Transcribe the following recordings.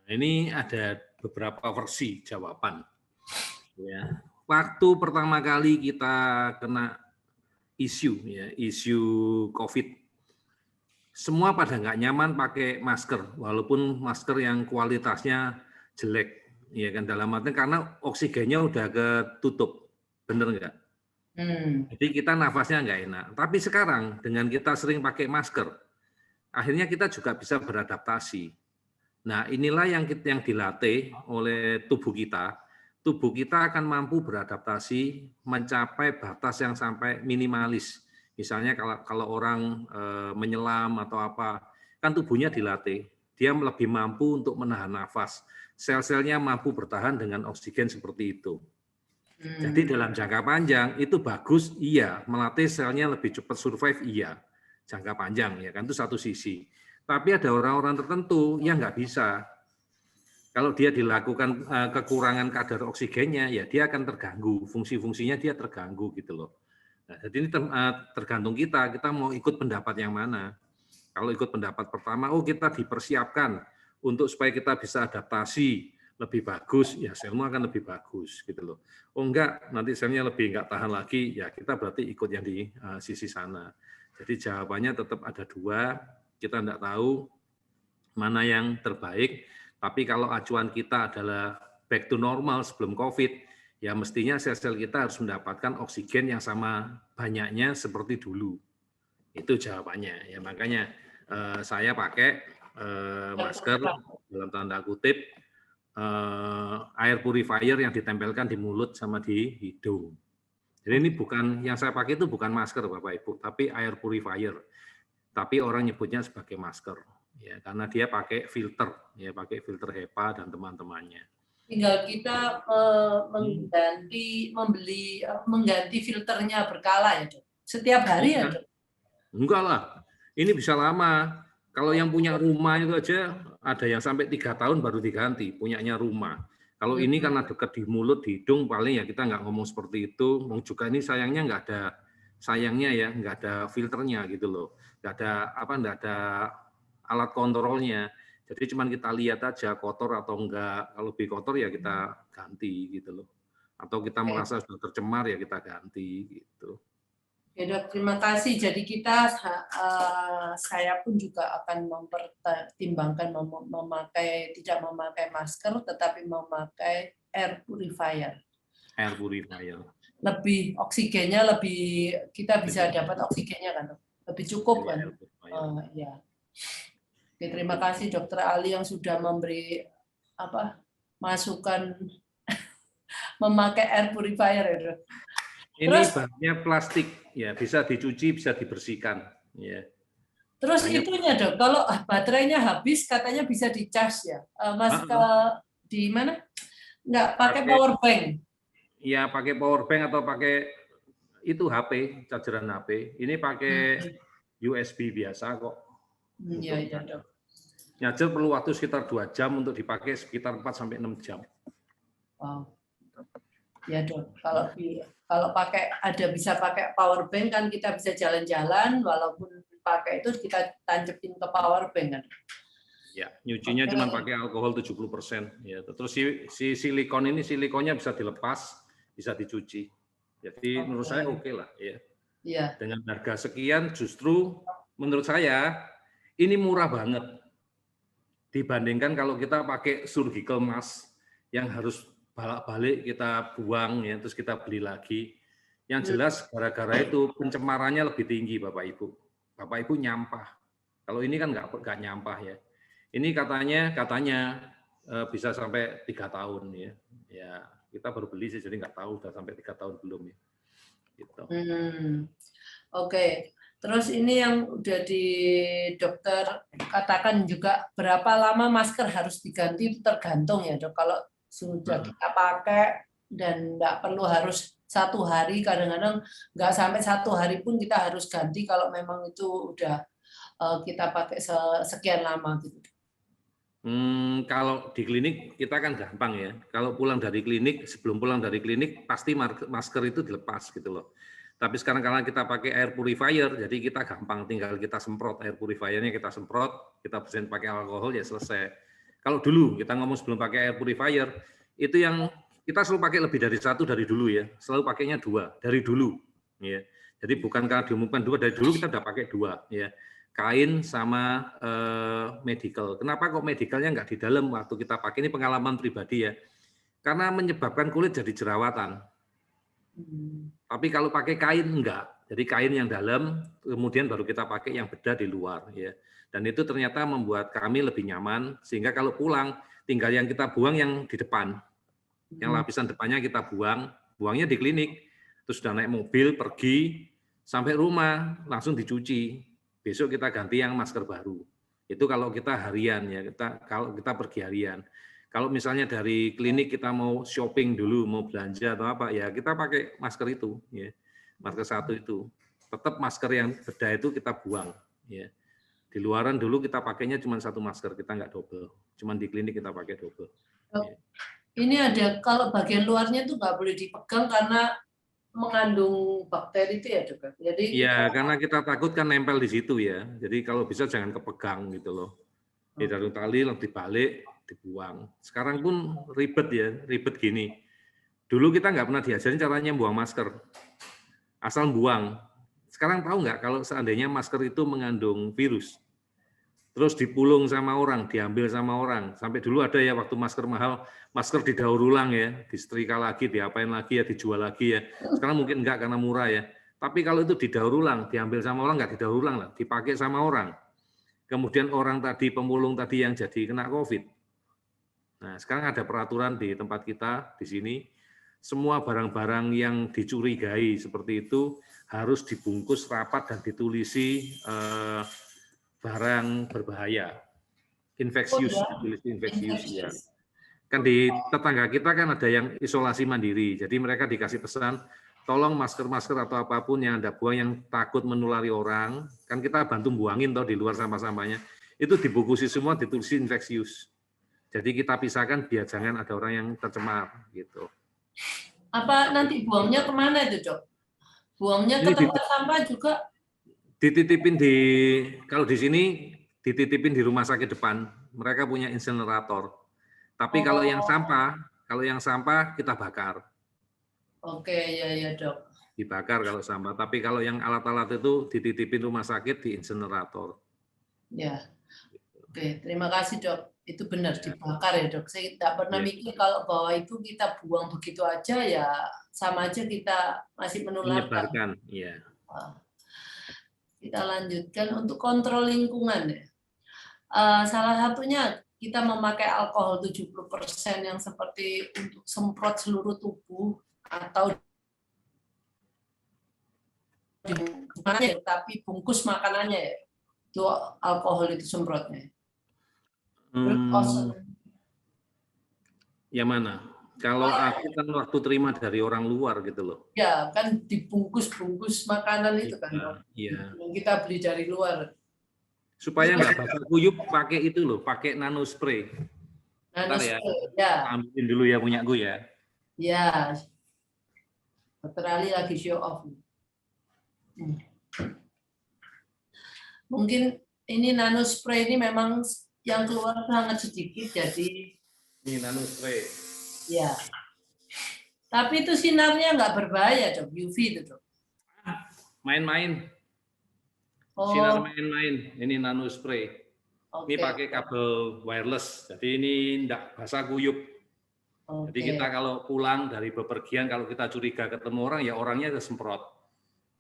Ini ada beberapa versi jawaban. Ya. Waktu pertama kali kita kena isu COVID, semua pada nggak nyaman pakai masker, walaupun masker yang kualitasnya jelek, ya kan, dalam arti karena oksigennya udah ketutup, bener nggak? Jadi kita nafasnya nggak enak. Tapi sekarang dengan kita sering pakai masker, akhirnya kita juga bisa beradaptasi. Nah, inilah yang dilatih oleh tubuh kita. Tubuh kita akan mampu beradaptasi mencapai batas yang sampai minimalis. Misalnya kalau orang menyelam atau apa, kan tubuhnya dilatih. Dia lebih mampu untuk menahan nafas. Sel-selnya mampu bertahan dengan oksigen seperti itu. Jadi dalam jangka panjang itu bagus, iya. Melatih selnya lebih cepat survive, iya. Jangka panjang, ya kan, itu satu sisi. Tapi ada orang-orang tertentu yang nggak bisa. Kalau dia dilakukan kekurangan kadar oksigennya, ya dia akan terganggu, fungsi-fungsinya dia terganggu gitu loh. Nah, jadi ini tergantung kita mau ikut pendapat yang mana. Kalau ikut pendapat pertama, kita dipersiapkan untuk supaya kita bisa adaptasi lebih bagus, ya selnya akan lebih bagus gitu loh. Oh enggak, nanti selnya lebih enggak tahan lagi, ya kita berarti ikut yang di sisi sana. Jadi jawabannya tetap ada dua, kita enggak tahu mana yang terbaik, tapi kalau acuan kita adalah back to normal sebelum COVID, ya mestinya sel-sel kita harus mendapatkan oksigen yang sama banyaknya seperti dulu. Itu jawabannya. Ya makanya saya pakai masker dalam tanda kutip air purifier yang ditempelkan di mulut sama di hidung. Jadi ini bukan yang saya pakai itu bukan masker Bapak Ibu, tapi air purifier. Tapi orang nyebutnya sebagai masker. Ya, karena dia pakai filter, ya pakai filter HEPA dan teman-temannya. Tinggal kita mengganti filternya berkala ya, Dok. Setiap hari ya, Dok. Enggak lah, ini bisa lama. Kalau yang punya rumah itu aja ada yang sampai 3 tahun baru diganti, punyanya rumah. Kalau ini karena dekat di mulut, di hidung, paling ya kita nggak ngomong seperti itu. Juga ini sayangnya nggak ada filternya gitu loh, nggak ada alat kontrolnya. Jadi cuma kita lihat aja kotor atau enggak. Kalau lebih kotor ya kita ganti gitu loh. Atau kita merasa sudah tercemar ya kita ganti gitu. Ya Dok, terima kasih. Jadi saya pun juga akan mempertimbangkan tidak memakai masker, tetapi memakai air purifier. Air purifier. Lebih oksigennya kita bisa dapat oksigennya kan, Dok? Lebih cukup kan? Ya. Oke, terima kasih Dokter Ali yang sudah memberi masukan memakai air purifier ya Dok. Ini bahannya plastik, ya bisa dicuci, bisa dibersihkan. Ya. Terus itunya Dok, kalau baterainya habis katanya bisa dicas ya, Mas di mana? Nggak pakai power bank? Iya pakai power bank atau pakai itu HP, chargeran HP. Ini pakai USB biasa kok. Iya iya Dok. Nyajar perlu waktu sekitar 2 jam untuk dipakai sekitar 4-6 jam. Wow. Ya Dok, kalau bisa pakai power bank kan kita bisa jalan-jalan, walaupun pakai itu kita tancepin ke power bank kan. Ya, nyucinya cuma pakai alkohol 70%. Ya, terus si silikonnya bisa dilepas, bisa dicuci. Jadi menurut saya oke lah ya. Iya. Dengan harga sekian justru menurut saya ini murah banget dibandingkan kalau kita pakai surgical mask yang harus balik kita buang ya, terus kita beli lagi. Yang jelas gara-gara itu pencemarannya lebih tinggi Bapak Ibu. Bapak Ibu nyampah. Kalau ini kan nggak nyampah ya. Ini katanya bisa sampai 3 tahun ya. Ya kita baru beli sih jadi nggak tahu udah sampai 3 tahun belum ya. Gitu. Oke. Terus ini yang udah di dokter katakan juga berapa lama masker harus diganti tergantung ya Dok. Kalau sudah kita pakai dan nggak perlu harus 1 hari, kadang-kadang nggak sampai 1 hari pun kita harus ganti kalau memang itu udah kita pakai sekian lama gitu. Kalau di klinik kita kan gampang ya. Kalau pulang dari klinik, sebelum pulang dari klinik pasti masker itu dilepas gitu loh. Tapi sekarang karena kita pakai air purifier, jadi kita gampang tinggal kita semprot air purifiernya kita semprot, kita bersihin pakai alkohol ya selesai. Kalau dulu kita ngomong sebelum pakai air purifier, itu yang kita selalu pakai lebih dari satu dari dulu ya, selalu pakainya 2 dari dulu. Ya. Jadi bukan karena diumumkan 2 dari dulu kita udah pakai 2 ya, kain sama medical. Kenapa kok medicalnya nggak di dalam waktu kita pakai, ini pengalaman pribadi ya, karena menyebabkan kulit jadi jerawatan. Tapi kalau pakai kain enggak, jadi kain yang dalam, kemudian baru kita pakai yang bedah di luar ya. Dan itu ternyata membuat kami lebih nyaman, sehingga kalau pulang tinggal yang kita buang yang di depan. Yang lapisan depannya kita buang, buangnya di klinik, terus sudah naik mobil, pergi, sampai rumah, langsung dicuci. Besok kita ganti yang masker baru. Itu kalau kita harian ya, kalau kita pergi harian. Kalau misalnya dari klinik kita mau shopping dulu, mau belanja atau apa, ya kita pakai masker itu, ya, masker 1 itu. Tetap masker yang bedah itu kita buang. Ya. Di luaran dulu kita pakainya cuma 1 masker, kita nggak double. Cuma di klinik kita pakai double. Ya. Ini ada, kalau bagian luarnya itu nggak boleh dipegang karena mengandung bakteri itu ya, Dok? Jadi ya, karena kita takut kan nempel di situ ya. Jadi kalau bisa jangan kepegang gitu loh. Di dalam tali dibalik, dibuang. Sekarang pun ribet ya, ribet gini. Dulu kita nggak pernah diajarin caranya buang masker. Asal buang. Sekarang tahu nggak kalau seandainya masker itu mengandung virus? Terus dipulung sama orang, diambil sama orang. Sampai dulu ada ya waktu masker mahal, masker didaur ulang ya, disetrika lagi, diapain lagi ya, dijual lagi ya. Sekarang mungkin enggak karena murah ya. Tapi kalau itu didaur ulang, diambil sama orang, enggak didaur ulang lah, dipakai sama orang. Kemudian orang tadi, pemulung tadi yang jadi kena COVID. Nah, sekarang ada peraturan di tempat kita, di sini, semua barang-barang yang dicurigai seperti itu harus dibungkus rapat dan ditulisi barang berbahaya, infeksius, ya. Kan di tetangga kita kan ada yang isolasi mandiri, jadi mereka dikasih pesan, tolong masker-masker atau apapun yang Anda buang yang takut menulari orang, kan kita bantu buangin toh di luar sampah-sampahnya, itu dibungkusi semua, ditulisi infeksius. Jadi kita pisahkan biar jangan ada orang yang tercemar, gitu. Apa nanti buangnya kemana itu, Dok? Buangnya ke tempat sampah juga? Dititipin kalau di sini dititipin di rumah sakit depan, mereka punya insinerator. Tapi kalau yang sampah kita bakar. Oke, ya Dok. Dibakar kalau sampah, tapi kalau yang alat-alat itu dititipin rumah sakit di insinerator. Ya. Oke, terima kasih, Dok. Itu benar dibakar ya, Dok. Saya tidak pernah mikir kalau bahwa itu kita buang begitu aja ya sama aja kita masih menularkan. Menyebarkan, iya. Kita lanjutkan untuk kontrol lingkungan ya. Salah satunya kita memakai alkohol 70% yang seperti untuk semprot seluruh tubuh atau tapi bungkus makanannya ya. Itu alkohol itu semprotnya. Yang mana? Kalau aku kan waktu terima dari orang luar gitu loh. Ya, kan dibungkus-bungkus makanan itu kan. Iya. Yang kita beli dari luar. Supaya nggak basah kuyup pakai itu loh, pakai nano spray. Nano spray, ya. Ambilin dulu ya punya gue ya. Ya. Dr. Ali lagi show off. Mungkin ini nano spray ini memang yang keluar sangat sedikit, jadi ini nano spray. Ya, tapi itu sinarnya nggak berbahaya, Dok. UV itu, Dok. Main-main. Sinar main-main. Ini nano spray. Ini pakai kabel wireless, jadi ini enggak basah kuyup. Jadi kita kalau pulang dari bepergian, kalau kita curiga ketemu orang, ya orangnya kita semprot.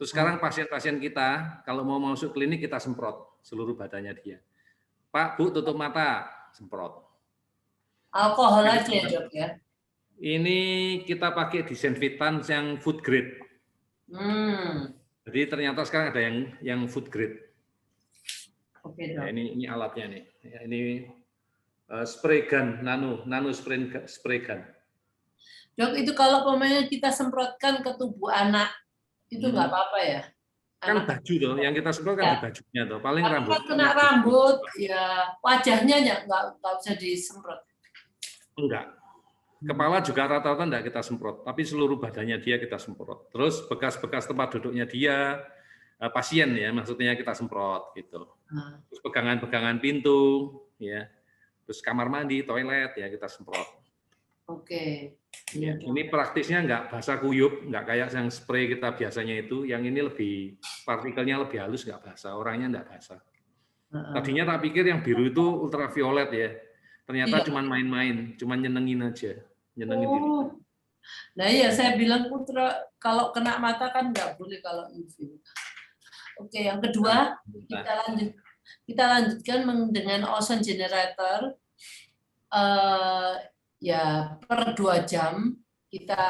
Terus sekarang pasien-pasien kita, kalau mau masuk klinik, kita semprot seluruh badannya dia. Pak, Bu, tutup mata, semprot. Alkohol aja ya, Dok, ya? Ini kita pakai disinfektan yang food grade. Jadi ternyata sekarang ada yang food grade. Oke, Dok. Ya, ini alatnya nih. Ya, ini spray gun, nano spray gun. Dok, itu kalau pemainnya kita semprotkan ke tubuh anak, itu nggak apa-apa ya? Kan baju toh, yang kita semprot kan di bajunya toh, paling rambut. Kena rambut, ya wajahnya nggak bisa disemprot. Enggak. Kepala juga rata-rata enggak kita semprot, tapi seluruh badannya dia kita semprot. Terus bekas-bekas tempat duduknya dia, pasien ya, maksudnya kita semprot gitu. Terus pegangan-pegangan pintu, ya, Terus kamar mandi, toilet ya kita semprot. Oke. Ya, ini praktisnya nggak basah kuyup, nggak kayak yang spray kita biasanya itu. Yang ini lebih partikelnya lebih halus, nggak basah. Orangnya nggak basah. Tadinya tak pikir yang biru itu ultraviolet ya. Ternyata Iya. cuma main-main, cuma nyenengin aja, nyenengin diri. Nah iya saya bilang kalau kena mata kan nggak boleh kalau UV. Oke, yang kedua kita lanjutkan dengan ozone generator. Ya per 2 jam kita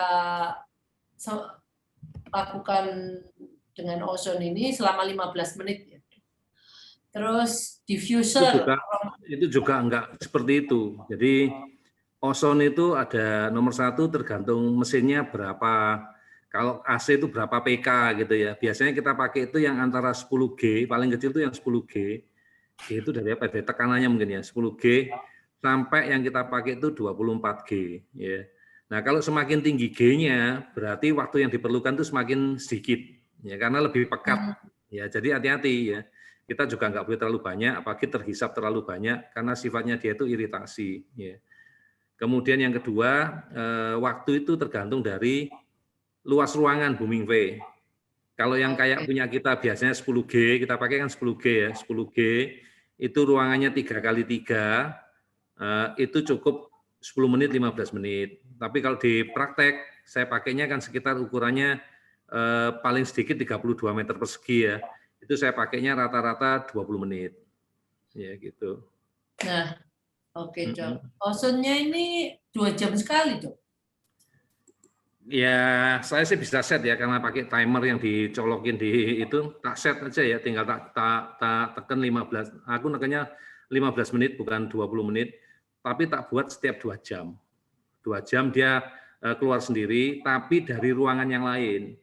lakukan dengan ozon ini selama 15 menit. Terus diffuser. Itu juga enggak seperti itu. Jadi ozon itu ada nomor 1 tergantung mesinnya berapa. Kalau AC itu berapa PK gitu ya. Biasanya kita pakai itu yang antara 10G, paling kecil itu yang 10G. G itu dari apa? Dari tekanannya mungkin ya, 10G sampai yang kita pakai itu 24G ya. Nah, kalau semakin tinggi G-nya berarti waktu yang diperlukan itu semakin sedikit ya karena lebih pekat. Ya, jadi hati-hati ya. Kita juga nggak boleh terlalu banyak, apalagi terhisap terlalu banyak karena sifatnya dia itu iritasi ya. Kemudian yang kedua, waktu itu tergantung dari luas ruangan booming V. Kalau yang kayak punya kita biasanya 10G, kita pakai kan 10G ya, 10G itu ruangannya 3x3, itu cukup 10 menit, 15 menit. Tapi kalau di praktek, saya pakainya kan sekitar ukurannya paling sedikit 32 meter persegi ya. Itu saya pakainya rata-rata 20 menit. Ya gitu. Nah, oke Dok. Ozonnya ini 2 jam sekali Dok? Ya, saya sih bisa set ya karena pakai timer yang dicolokin di itu, tak set aja ya, tinggal tak tekan 15. Aku nekannya 15 menit bukan 20 menit, tapi tak buat setiap 2 jam. 2 jam dia keluar sendiri, tapi dari ruangan yang lain.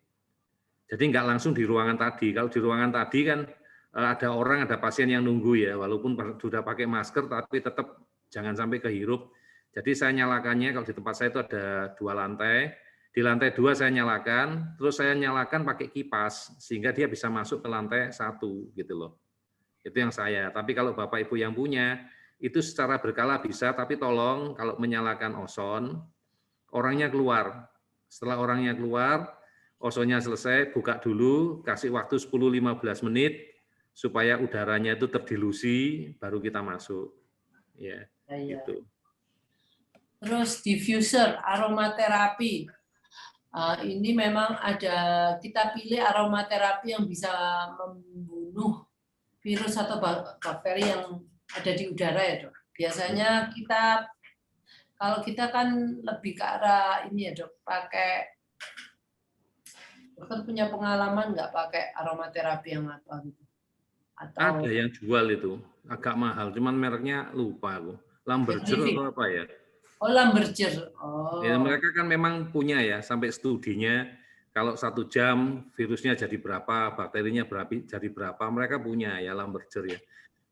Jadi nggak langsung di ruangan tadi. Kalau di ruangan tadi kan ada orang, ada pasien yang nunggu ya, walaupun sudah pakai masker, tapi tetap jangan sampai kehirup. Jadi saya nyalakannya, kalau di tempat saya itu ada 2 lantai, di lantai 2 saya nyalakan, terus saya nyalakan pakai kipas, sehingga dia bisa masuk ke lantai 1, gitu loh. Itu yang saya. Tapi kalau Bapak Ibu yang punya, itu secara berkala bisa, tapi tolong kalau menyalakan ozon, orangnya keluar. Setelah orangnya keluar, ozonnya selesai, buka dulu, kasih waktu 10-15 menit, supaya udaranya itu terdilusi, baru kita masuk. Ya, gitu. Terus diffuser, aromaterapi. Ini memang ada, kita pilih aromaterapi yang bisa membunuh virus atau bakteri yang ada di udara ya Dok. Biasanya kalau kita kan lebih ke arah ini ya Dok, pakai, dokter punya pengalaman nggak pakai aromaterapi yang apa gitu? Ada yang jual itu, agak mahal, cuman mereknya lupa aku. Lamberger atau apa ya? Oh, Lamberger. Oh. Ya, mereka kan memang punya ya, sampai studinya, kalau 1 jam virusnya jadi berapa, bakterinya jadi berapa, mereka punya ya Lamberger ya.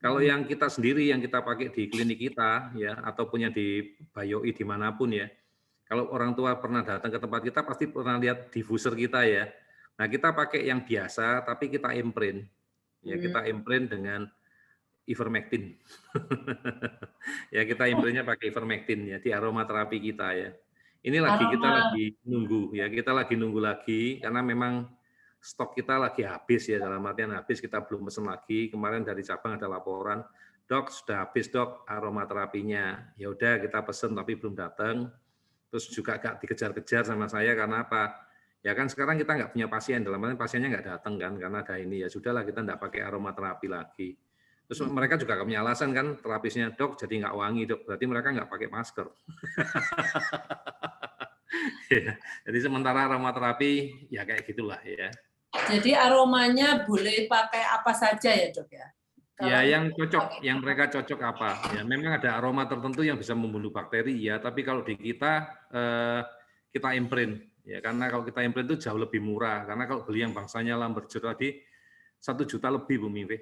Kalau yang kita sendiri, yang kita pakai di klinik kita, ya, ataupun yang di BioI dimanapun ya, kalau orang tua pernah datang ke tempat kita, pasti pernah lihat diffuser kita ya. Nah, kita pakai yang biasa, tapi kita imprint. Ya, kita imprint dengan ivermectin. Ya, kita imprintnya pakai ivermectin ya, di aromaterapi kita ya. Ini kita lagi nunggu ya, kita lagi nunggu lagi, karena memang stok kita lagi habis ya, dalam artian habis, kita belum pesen lagi. Kemarin dari cabang ada laporan, Dok sudah habis Dok aromaterapinya. Ya udah kita pesen tapi belum datang. Terus juga agak dikejar-kejar sama saya karena apa? Ya kan sekarang kita nggak punya pasien, dalam artian pasiennya nggak datang kan karena ada ini, ya sudahlah kita nggak pakai aromaterapi lagi. Terus mereka juga punya alasan kan, terapisnya Dok jadi nggak wangi Dok, berarti mereka nggak pakai masker. Ya, jadi sementara aromaterapi ya kayak gitulah ya. Jadi aromanya boleh pakai apa saja ya Dok ya? Ya yang cocok, yang mereka cocok apa. Ya memang ada aroma tertentu yang bisa membunuh bakteri ya, tapi kalau di kita kita imprint ya, karena kalau kita imprint itu jauh lebih murah, karena kalau beli yang bangsanya Lamberger tadi 1 juta lebih Bu Mimpi.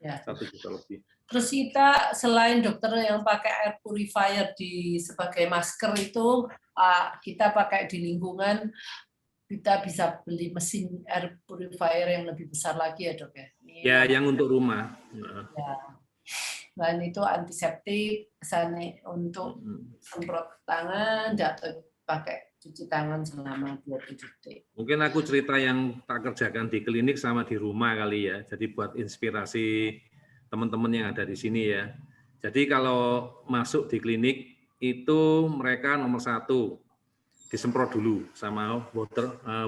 Ya. 1 juta lebih. Terus kita selain dokter yang pakai air purifier sebagai masker itu, kita pakai di lingkungan, kita bisa beli mesin air purifier yang lebih besar lagi ya Dok ya? Ya, yang untuk rumah. Ya. Selain itu antiseptik, untuk semprot tangan, jatuh pakai cuci tangan selama 27 detik. Mungkin aku cerita yang tak kerjakan di klinik sama di rumah kali ya. Jadi buat inspirasi teman-teman yang ada di sini ya. Jadi kalau masuk di klinik itu mereka nomor 1 disemprot dulu sama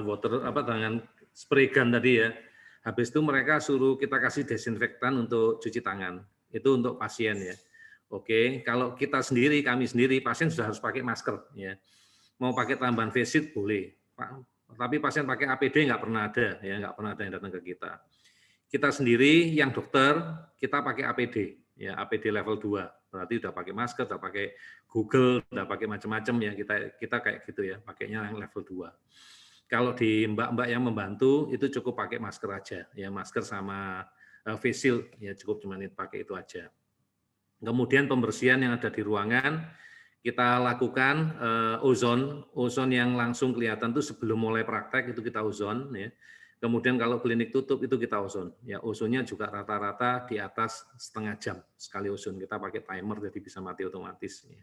water dengan spray gun tadi ya. Habis itu mereka suruh kita kasih desinfektan untuk cuci tangan. Itu untuk pasien ya. Oke, kalau kita sendiri, kami sendiri, pasien sudah harus pakai masker ya. Mau pakai tambahan face shield boleh, tapi pasien pakai APD nggak pernah ada ya, nggak pernah ada yang datang ke kita. Kita sendiri yang dokter kita pakai APD ya, APD level 2, berarti udah pakai masker, udah pakai Google, udah pakai macam-macam ya, kita kayak gitu ya, pakainya yang level 2. Kalau di mbak-mbak yang membantu itu cukup pakai masker aja ya, masker sama face shield ya, cukup cuma pakai itu aja. Kemudian pembersihan yang ada di ruangan kita lakukan ozon yang langsung kelihatan itu sebelum mulai praktek itu kita ozon ya. Kemudian kalau klinik tutup itu kita ozon. Ya, ozonnya juga rata-rata di atas setengah jam sekali ozon. Kita pakai timer jadi bisa mati otomatis ya.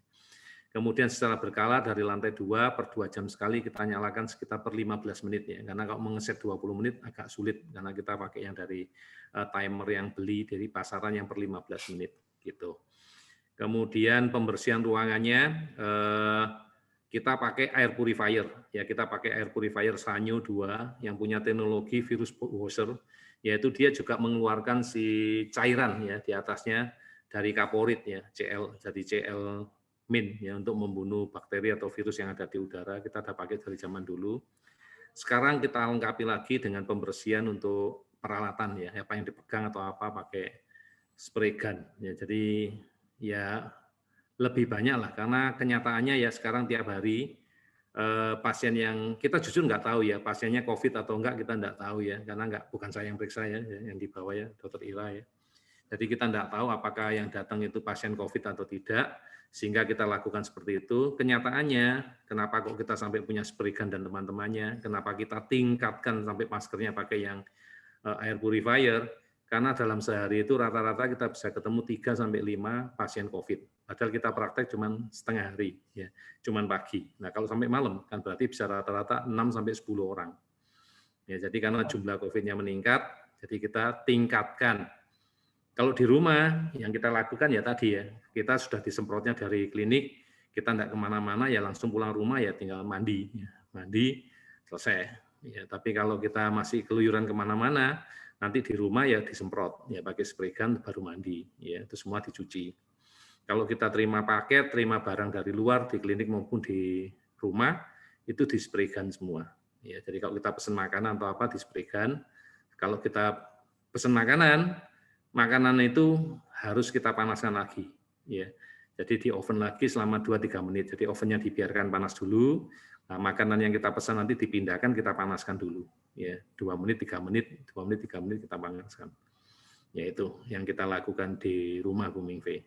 Kemudian secara berkala dari lantai 2 per 2 jam sekali kita nyalakan sekitar per 15 menit ya. Karena kalau mengeset 20 menit agak sulit karena kita pakai yang dari timer yang beli dari pasaran yang per 15 menit gitu. Kemudian pembersihan ruangannya kita pakai air purifier ya, kita pakai air purifier Sanyo 2 yang punya teknologi virus washer, yaitu dia juga mengeluarkan si cairan ya di atasnya dari kaporit ya, jadi Cl min ya untuk membunuh bakteri atau virus yang ada di udara. Kita ada pakai dari zaman dulu. Sekarang kita lengkapi lagi dengan pembersihan untuk peralatan ya, apa yang dipegang atau apa pakai spray gun ya. Jadi ya lebih banyak lah, karena kenyataannya ya sekarang tiap hari pasien yang kita jujur nggak tahu ya pasiennya COVID atau enggak, kita nggak tahu ya, karena bukan saya yang periksa ya, yang dibawa ya Dokter Ira ya. Jadi kita nggak tahu apakah yang datang itu pasien COVID atau tidak, sehingga kita lakukan seperti itu. Kenyataannya kenapa kok kita sampai punya spray gun dan teman-temannya, kenapa kita tingkatkan sampai maskernya pakai yang air purifier, karena dalam sehari itu rata-rata kita bisa ketemu 3 sampai 5 pasien COVID. Padahal kita praktek cuma setengah hari, ya, cuma pagi. Nah kalau sampai malam kan berarti bisa rata-rata 6 sampai 10 orang. Ya, jadi karena jumlah COVID-nya meningkat, jadi kita tingkatkan. Kalau di rumah yang kita lakukan ya tadi ya, kita sudah disemprotnya dari klinik, kita tidak kemana-mana ya langsung pulang rumah ya tinggal mandi, ya. Mandi selesai. Ya, tapi kalau kita masih keluyuran kemana-mana, nanti di rumah ya disemprot, ya pakai spray gun baru mandi, ya itu semua dicuci. Kalau kita terima paket, terima barang dari luar di klinik maupun di rumah, itu di spray gun semua. Ya, jadi kalau kita pesan makanan atau apa di spray gun. Kalau kita pesan makanan itu harus kita panaskan lagi. Ya, jadi di oven lagi selama 2-3 menit. Jadi ovennya dibiarkan panas dulu. Nah, makanan yang kita pesan nanti dipindahkan, kita panaskan dulu. Ya, 2 menit, 3 menit, 2 menit, 3 menit kita panaskan. Ya itu yang kita lakukan di rumah Bu Mingve.